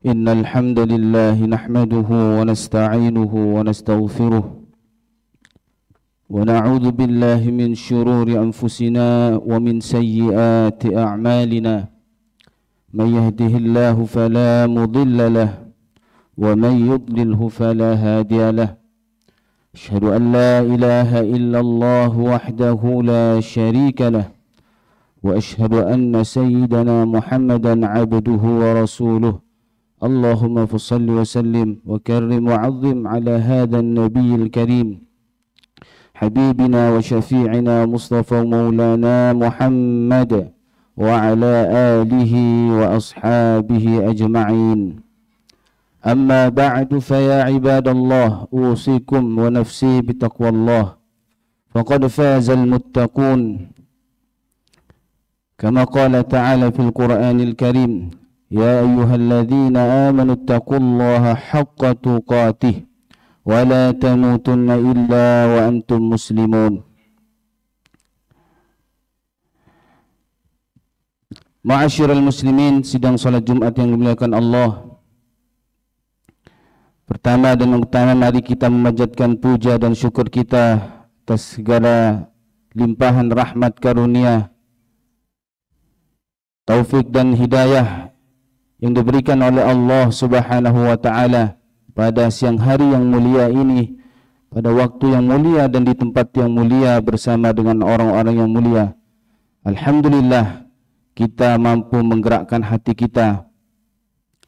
إن الحمد لله نحمده ونستعينه ونستغفره ونعوذ بالله من شرور أنفسنا ومن سيئات أعمالنا من يهده الله فلا مضل له ومن يضلله فلا هادي له أشهد أن لا إله إلا الله وحده لا شريك له وأشهد أن سيدنا محمدا عبده ورسوله اللهم فصل وسلم وكرم وعظم على هذا النبي الكريم حبيبنا وشفيعنا مصطفى مولانا محمد وعلى آله وأصحابه أجمعين أما بعد فيا عباد الله أوصيكم ونفسي بتقوى الله فقد فاز المتقون كما قال تعالى في القرآن الكريم يا أيها الذين آمنوا اتقوا الله حق تقاته ولا تموتن إلا وأنتم مسلمون. Ma'asyiral muslimin, sidang salat Jumat yang dimuliakan Allah. Pertama dan utama, mari kita memanjatkan puja dan syukur kita atas segala limpahan rahmat karunia, taufik dan hidayah yang diberikan oleh Allah Subhanahu wa taala pada siang hari yang mulia ini, pada waktu yang mulia dan di tempat yang mulia bersama dengan orang-orang yang mulia. Alhamdulillah, kita mampu menggerakkan hati kita,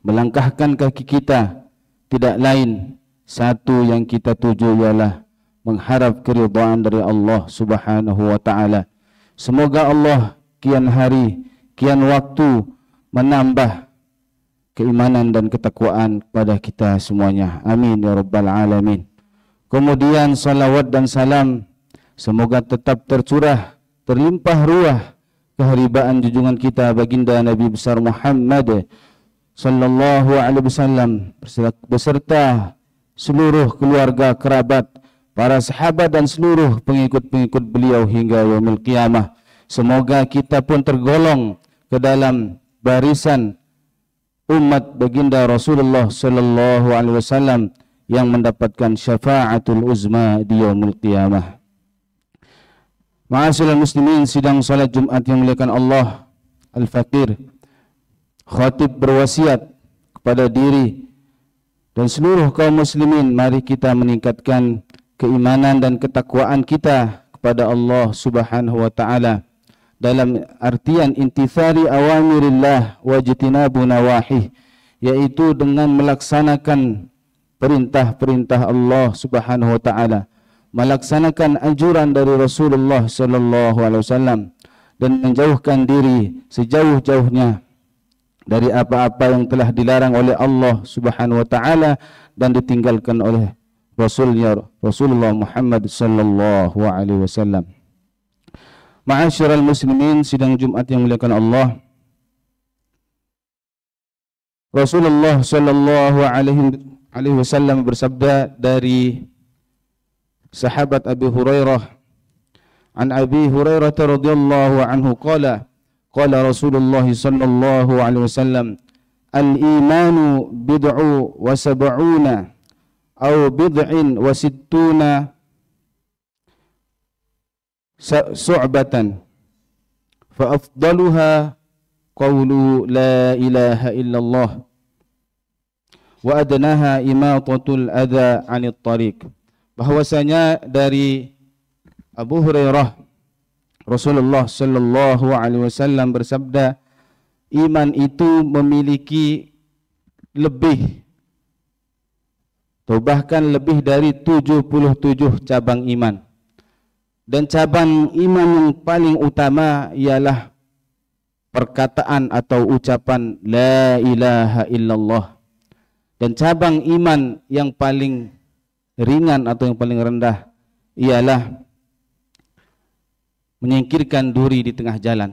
melangkahkan kaki kita, tidak lain satu yang kita tuju ialah mengharap keridhaan dari Allah Subhanahu wa taala. Semoga Allah kian hari, kian waktu menambah keimanan dan ketakwaan kepada kita semuanya. Amin ya rabbal alamin. Kemudian salawat dan salam semoga tetap tercurah, terlimpah ruah keharibaan junjungan kita baginda Nabi besar Muhammad sallallahu alaihi wasallam beserta seluruh keluarga, kerabat, para sahabat dan seluruh pengikut-pengikut beliau hingga yaumil qiyamah. Semoga kita pun tergolong ke dalam barisan umat baginda Rasulullah sallallahu alaihi wasallam yang mendapatkan syafaatul uzma di yaumul qiyamah. Ma'asyiral muslimin, sidang salat Jumat yang dimuliakan Allah, Al-Faqir khatib berwasiat kepada diri dan seluruh kaum muslimin, mari kita meningkatkan keimanan dan ketakwaan kita kepada Allah Subhanahu wa taala dalam artian intisari awamirillah wajtinabu nawahih, yaitu dengan melaksanakan perintah-perintah Allah Subhanahu wa taala, melaksanakan anjuran dari Rasulullah sallallahu alaihi wasallam dan menjauhkan diri sejauh-jauhnya dari apa-apa yang telah dilarang oleh Allah Subhanahu wa taala dan ditinggalkan oleh Rasulullah Muhammad sallallahu alaihi wasallam. Ma'asyiral muslimin, sidang Jumat yang dimuliakan Allah, Rasulullah sallallahu alaihi wasallam bersabda dari sahabat Abi Hurairah, an Abi Hurairah radhiyallahu anhu qala Rasulullah sallallahu alaihi wasallam al-imanu bid'u wa sab'una aw bid'in wa sittuna su'batan fa afdaluha qawlu la ilaha illallah wa adnaha imatatul adha 'anil tariq. Bahwasanya dari Abu Hurairah, Rasulullah sallallahu alaihi wasallam bersabda, iman itu memiliki lebih atau bahkan lebih dari 77 cabang iman. Dan cabang iman yang paling utama ialah perkataan atau ucapan la ilaha illallah. Dan cabang iman yang paling ringan atau yang paling rendah ialah menyingkirkan duri di tengah jalan.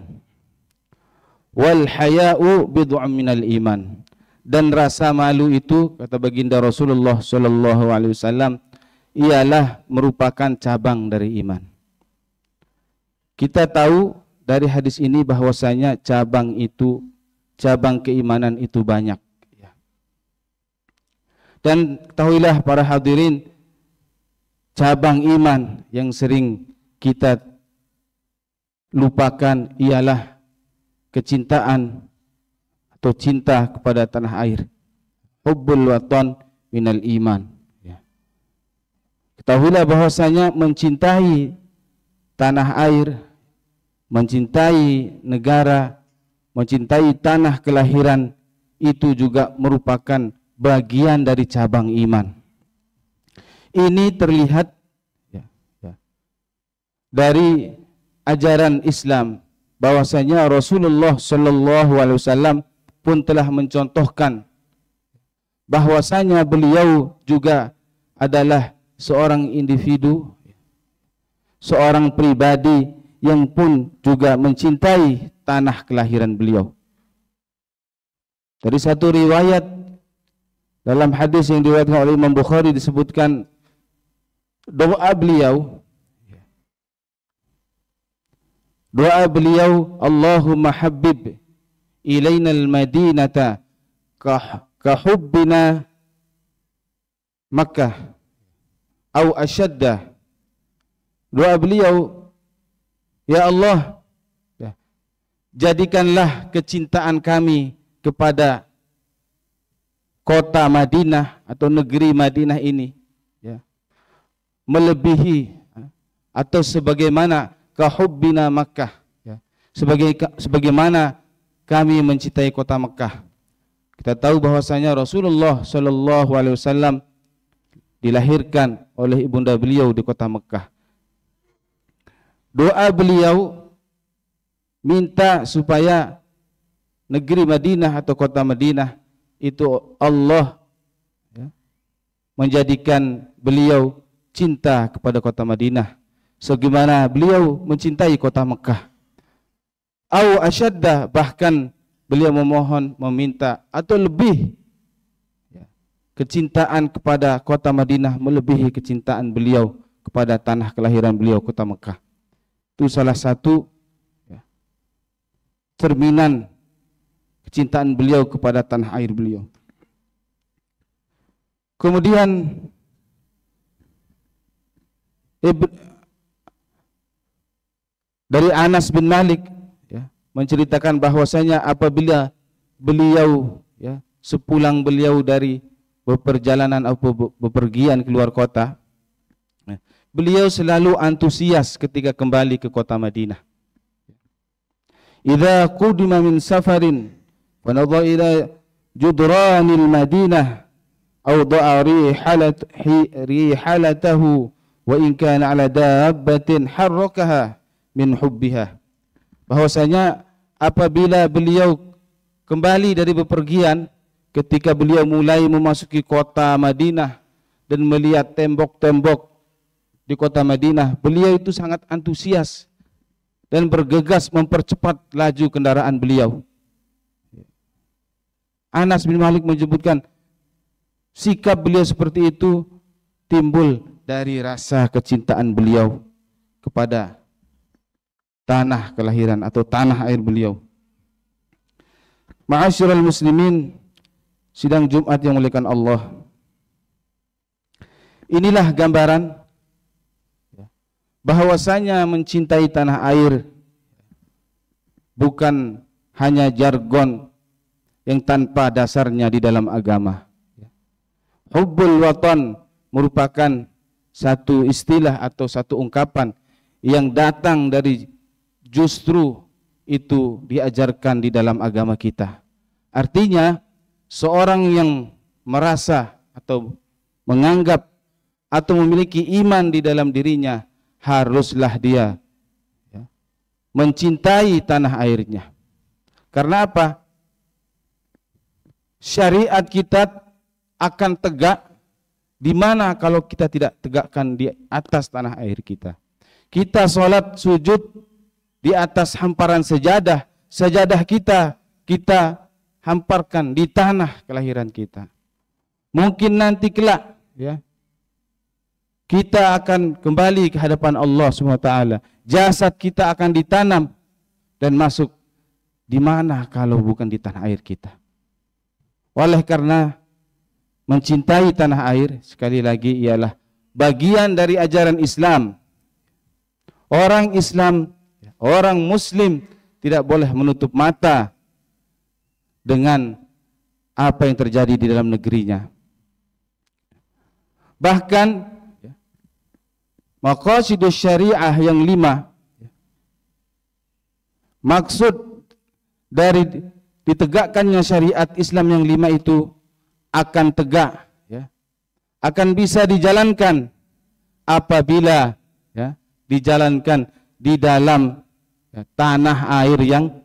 Wal haya'u bid'un minal iman. Dan rasa malu itu, kata baginda Rasulullah sallallahu alaihi wasallam, ialah merupakan cabang dari iman. Kita tahu dari hadis ini bahwasanya cabang keimanan itu banyak. Dan ketahuilah para hadirin, cabang iman yang sering kita lupakan ialah kecintaan atau cinta kepada tanah air. Hubbul watan minal iman. Ketahuilah bahwasanya mencintai tanah air, mencintai negara, mencintai tanah kelahiran itu juga merupakan bagian dari cabang iman. Ini terlihat dari ajaran Islam bahwasanya Rasulullah Shallallahu Alaihi Wasallam pun telah mencontohkan bahwasanya beliau juga adalah seorang individu, seorang pribadi yang pun juga mencintai tanah kelahiran beliau. Dari satu riwayat dalam hadis yang diriwayatkan oleh Imam Bukhari disebutkan doa beliau, Allahumma habib ilaina al-madinata ka hubbina Makkah au asyadda. Doa beliau, ya Allah, jadikanlah kecintaan kami kepada kota Madinah atau negeri Madinah ini melebihi atau sebagaimana kahubbina Makkah, sebagaimana kami mencintai kota Makkah. Kita tahu bahwasanya Rasulullah Shallallahu Alaihi Wasallam dilahirkan oleh ibunda beliau di kota Makkah. Doa beliau minta supaya negeri Madinah atau kota Madinah itu Allah menjadikan beliau cinta kepada kota Madinah sebagaimana beliau mencintai kota Mekah. Au asyadda, bahkan beliau memohon, meminta atau lebih kecintaan kepada kota Madinah melebihi kecintaan beliau kepada tanah kelahiran beliau, kota Mekah. Itu salah satu cerminan kecintaan beliau kepada tanah air beliau. Kemudian dari Anas bin Malik menceritakan bahwasanya apabila beliau sepulang beliau dari beperjalanan atau bepergian keluar kota, beliau selalu antusias ketika kembali ke kota Madinah. Idza qudima min safarin wa nadha ila judranil Madinah aw da'a rihalatahu wa in kana ala dabbatin harrakaha min hubbiha. Bahwasanya apabila beliau kembali dari bepergian, ketika beliau mulai memasuki kota Madinah dan melihat tembok-tembok di kota Madinah, beliau itu sangat antusias dan bergegas mempercepat laju kendaraan beliau. Anas bin Malik menyebutkan sikap beliau seperti itu timbul dari rasa kecintaan beliau kepada tanah kelahiran atau tanah air beliau. Ma'asyiral muslimin, sidang Jumat yang muliakan Allah, inilah gambaran bahwasanya mencintai tanah air bukan hanya jargon yang tanpa dasarnya di dalam agama. Hubbul watan merupakan satu istilah atau satu ungkapan yang datang dari justru itu diajarkan di dalam agama kita. Artinya seorang yang merasa atau menganggap atau memiliki iman di dalam dirinya, haruslah dia mencintai tanah airnya. Karena apa? Syariat kita akan tegak di mana kalau kita tidak tegakkan di atas tanah air kita. Kita sholat sujud di atas hamparan sejadah, sejadah kita hamparkan di tanah kelahiran kita. Mungkin nanti kelak kita akan kembali ke hadapan Allah SWT. Jasad kita akan ditanam dan masuk di mana kalau bukan di tanah air kita. Oleh karena mencintai tanah air, sekali lagi ialah bagian dari ajaran Islam. Orang Islam, orang Muslim tidak boleh menutup mata dengan apa yang terjadi di dalam negerinya. Bahkan maqasidus syariah yang 5, maksud dari ditegakkannya syariat Islam yang 5 itu akan tegak, akan bisa dijalankan apabila dijalankan di dalam tanah air yang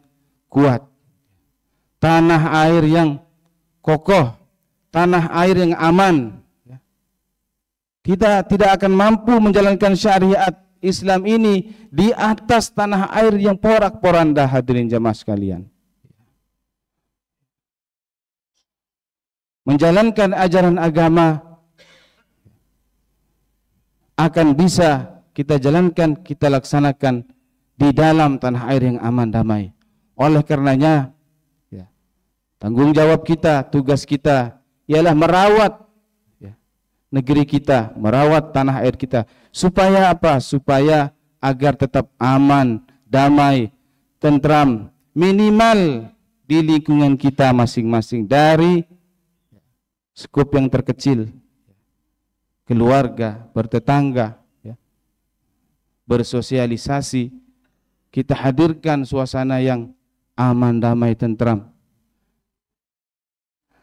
kuat, tanah air yang kokoh, tanah air yang aman. Kita tidak akan mampu menjalankan syariat Islam ini di atas tanah air yang porak-poranda, hadirin jamaah sekalian. Menjalankan ajaran agama akan bisa kita jalankan, kita laksanakan di dalam tanah air yang aman, damai. Oleh karenanya, tanggung jawab kita, tugas kita ialah merawat negeri kita, merawat tanah air kita. Supaya apa? Supaya agar tetap aman, damai, tentram, minimal di lingkungan kita masing-masing, dari skup yang terkecil, keluarga, bertetangga, bersosialisasi, kita hadirkan suasana yang aman, damai, tentram.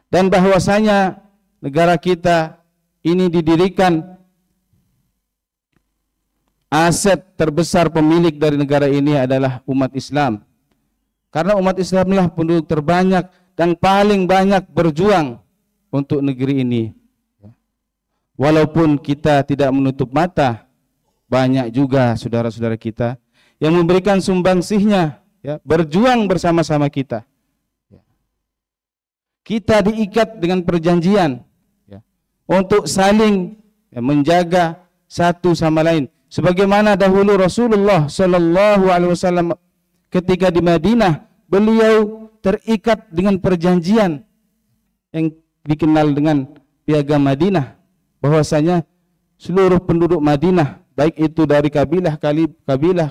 Dan bahwasanya negara kita ini didirikan, aset terbesar pemilik dari negara ini adalah umat Islam. Karena umat Islamlah penduduk terbanyak dan paling banyak berjuang untuk negeri ini. Walaupun kita tidak menutup mata, banyak juga saudara-saudara kita yang memberikan sumbangsihnya, berjuang bersama-sama kita. Kita diikat dengan perjanjian untuk saling menjaga satu sama lain. Sebagaimana dahulu Rasulullah Shallallahu Alaihi Wasallam ketika di Madinah, beliau terikat dengan perjanjian yang dikenal dengan Piagam Madinah, bahwasanya seluruh penduduk Madinah, baik itu dari kabilah,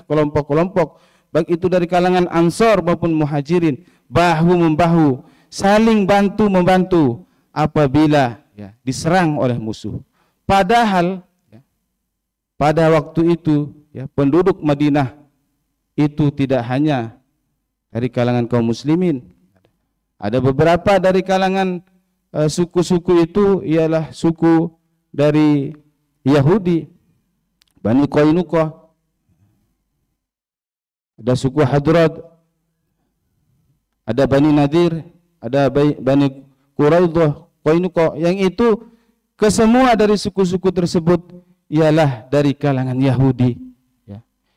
kelompok-kelompok, baik itu dari kalangan Ansor maupun Muhajirin, bahu-membahu, saling bantu-membantu apabila diserang oleh musuh. Padahal pada waktu itu penduduk Madinah itu tidak hanya dari kalangan kaum muslimin, ada beberapa dari kalangan suku-suku itu ialah suku dari Yahudi, Bani Qainuqa, ada suku Hadrad, ada Bani Nadir, ada Bani Quraidah, Qainuqa, yang itu kesemua dari suku-suku tersebut ialah dari kalangan Yahudi.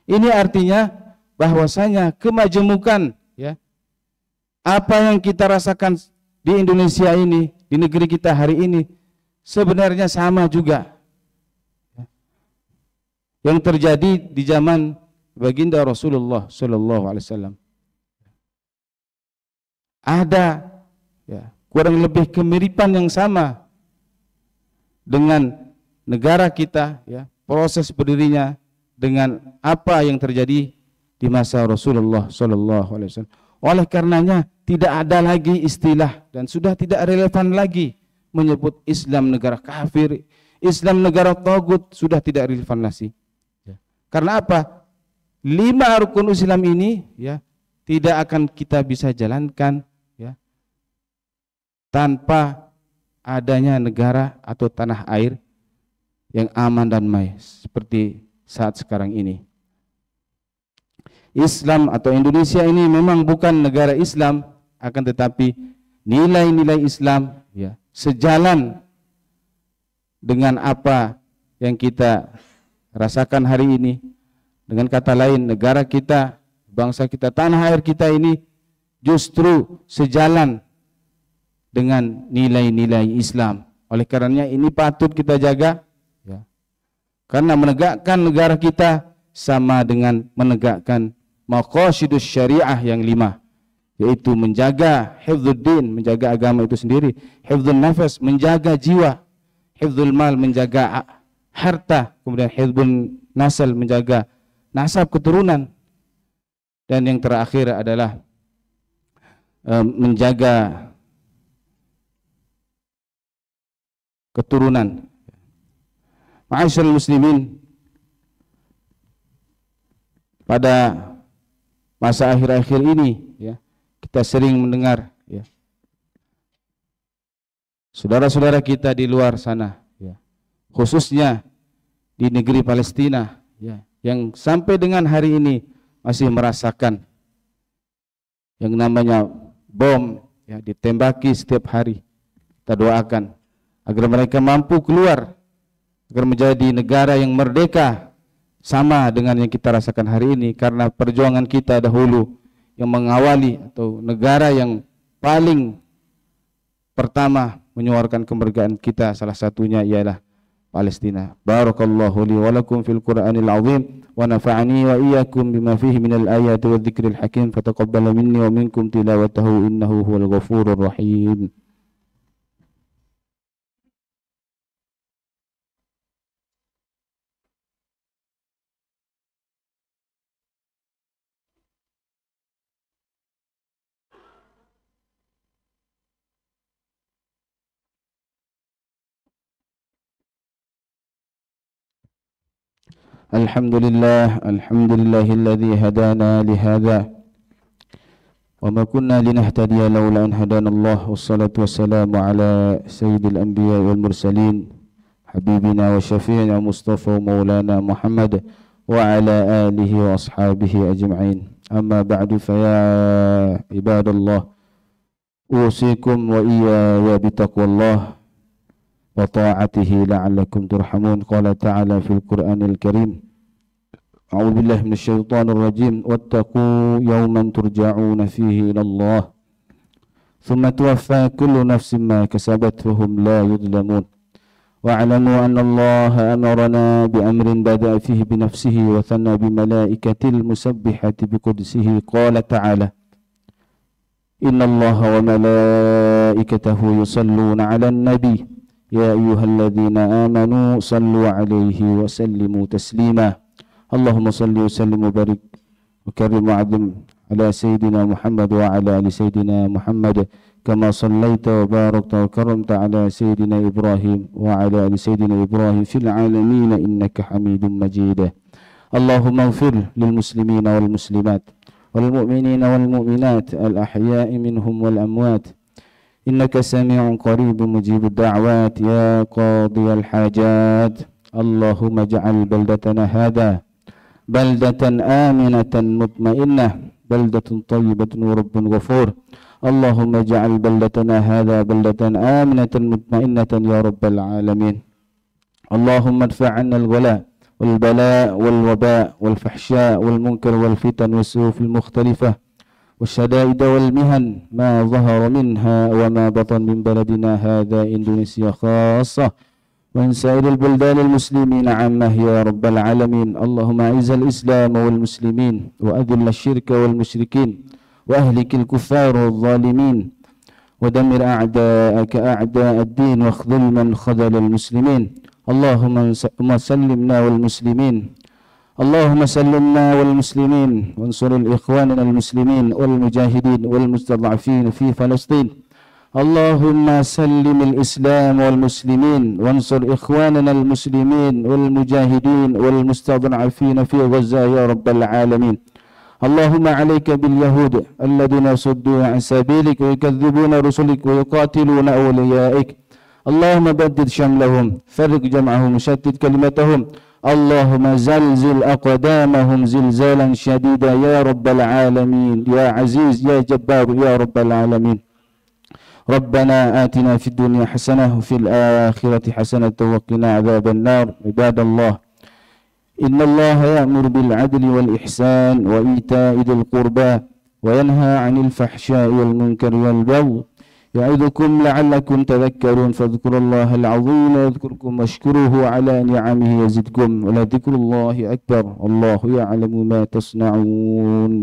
Ini artinya bahwasanya kemajemukan, apa yang kita rasakan di Indonesia ini, di negeri kita hari ini, sebenarnya sama juga yang terjadi di zaman baginda Rasulullah Sallallahu Alaihi Wasallam. Ada kurang lebih kemiripan yang sama dengan negara kita, proses berdirinya dengan apa yang terjadi di masa Rasulullah Sallallahu Alaihi Wasallam. Oleh karenanya tidak ada lagi istilah dan sudah tidak relevan lagi menyebut Islam negara kafir, Islam negara tagut, sudah tidak relevan lagi. Karena apa? 5 rukun Islam ini tidak akan kita bisa jalankan tanpa adanya negara atau tanah air yang aman dan damai seperti saat sekarang ini. Islam atau Indonesia ini memang bukan negara Islam, akan tetapi nilai-nilai Islam sejalan dengan apa yang kita rasakan hari ini. Dengan kata lain, negara kita, bangsa kita, tanah air kita ini justru sejalan dengan nilai-nilai Islam. Oleh karenanya ini patut kita jaga, karena menegakkan negara kita sama dengan menegakkan maqasidus syariah yang 5, yaitu menjaga hifdzuddin, menjaga agama itu sendiri, hifdzun nafas, menjaga jiwa, hifdzul mal, menjaga harta, kemudian hifdzun nasal, menjaga nasab keturunan, dan yang terakhir adalah menjaga keturunan. Ma'asyiral muslimin, pada masa akhir-akhir ini ya, kita sering mendengar ya, saudara-saudara kita di luar sana ya, khususnya di negeri Palestina ya, yang sampai dengan hari ini masih merasakan yang namanya bom ya, ditembaki setiap hari. Kita doakan agar mereka mampu keluar, agar menjadi negara yang merdeka sama dengan yang kita rasakan hari ini, karena perjuangan kita dahulu yang mengawali atau negara yang paling pertama menyuarakan kemerdekaan kita, salah satunya ialah Palestina. Barakallahu li wa lakum fil Qur'anil azim wa nafa'ani wa iyyakum bima fihi minal ayati wa dzikril hakim, fataqabbal minni wa minkum tilawatahu innahu huwal ghafurur rahim. Alhamdulillahilladzi hadana lihada wa ma kunna linahtadiya laula an hadanallah, wassalatu wassalamu ala sayyidil anbiya wal mursalin habibina wa syafi'ina Mustafa maulana Muhammad wa ala alihi wa ashabihi ajma'in. Amma ba'du, fa ya ibadallah, usikum wa iyaya bitaqwallah wa ta'atihi la'allakum turhamun. Qala ta'ala fil Qur'anil Karim, a'udzu billahi minasyaitonir rajim, wattaqu yawman turja'una fihi ila Allah thumma tuwaffa kullu nafsin ma kasabat wa hum la yudlamun. Wa'lamu anna Allah amarna bi amrin bada'a fihi bi nafsihi wa thanna bi malaikatil musabbihati bi qudsihi. Qala ta'ala, inna Allah wa malaikatahu yusalluna 'alan nabi ya ayyuhalladzina amanu sallu 'alaihi wa sallimu taslima. Allahumma salli wa sallim wa barik wa karim wa 'azzim ala sayyidina Muhammad wa ala ali sayyidina Muhammad kama sallaita wa barakta wa karamta ala sayyidina Ibrahim wa ala ali sayyidina Ibrahim fil 'alamin innaka Hamidum Majid. Allahumma ighfir lil muslimina wal muslimat wal mu'minina wal mu'minat al ahya'i minhum wal amwat innaka sami'un qaribun mujibud da'wat ya qadiyal hajat. Allahumma ij'al baldatana hadha baldatan aminatan mutmainnah baldatun tayyibatan wa rabbun ghafur. Allahumma ij'al baldatana hadha baldatan aminatan mutmainnatan ya rabbal alamin. Allahumma adfa' 'anna al-ghala wal bala' wal waba' wal fahsya' wal munkar wal fitan was-suyuf al-mukhtalifah والشدائد والمهن ما ظهر منها وما بطن من بلدنا هذا إندونيسيا خاصة ومن سائر البلدان المسلمين عامة يا رب العالمين. اللهم أعز الإسلام والمسلمين وأذل الشرك والمشركين وأهلك الكفار والظالمين ودمر أعداءك أعداء الدين واخذل من خذل المسلمين. اللهم سلمنا والمسلمين، اللهم سلمنا والمسلمين وانصر الإخوان المسلمين والمجاهدين والمستضعفين في فلسطين. اللهم سلم الإسلام والمسلمين وانصر إخواننا المسلمين والمجاهدين والمستضعفين في غزة يا رب العالمين. اللهم عليك باليهود الذين يصدون عن سبيلك ويكذبون رسلك ويقاتلون أوليائك. اللهم بدد شملهم، فرق جمعهم، شتت كلمتهم. اللهم زلزل أقدامهم زلزالا شديدا يا رب العالمين، يا عزيز يا جبار يا رب العالمين. ربنا آتنا في الدنيا حسنة وفي الآخرة حسنة وقنا عذاب النار. عباد الله، إن الله يأمر بالعدل والإحسان وإيتاء ذي القربى وينهى عن الفحشاء والمنكر والبغي يعظكم لعلكم تذكرون. فاذكروا الله العظيم يذكركم واشكروه على نعمه يزدكم ولذكر الله أكبر. الله يعلم ما تصنعون.